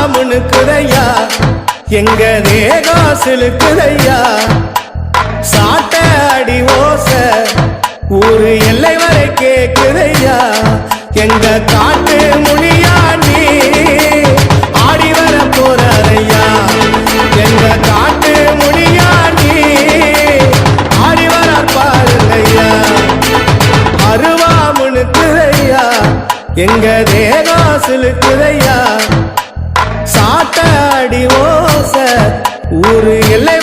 முணுக்குதையா எங்க தேகம் சிலுக்குதையா சாட்ட அடி ஓச ஊரு எல்லை வரை கேக்குதையா எங்க காட்டு முனியா நீ ஆடி வர போறாரையா எங்க காட்டு முனியா நீ ஆடி வர பாருங்கய்யா அருவா முணுக்குதையா எங்க தேகம் சிலுக்குதையா சாட்ட அடி ஓச ஊரு எல்லை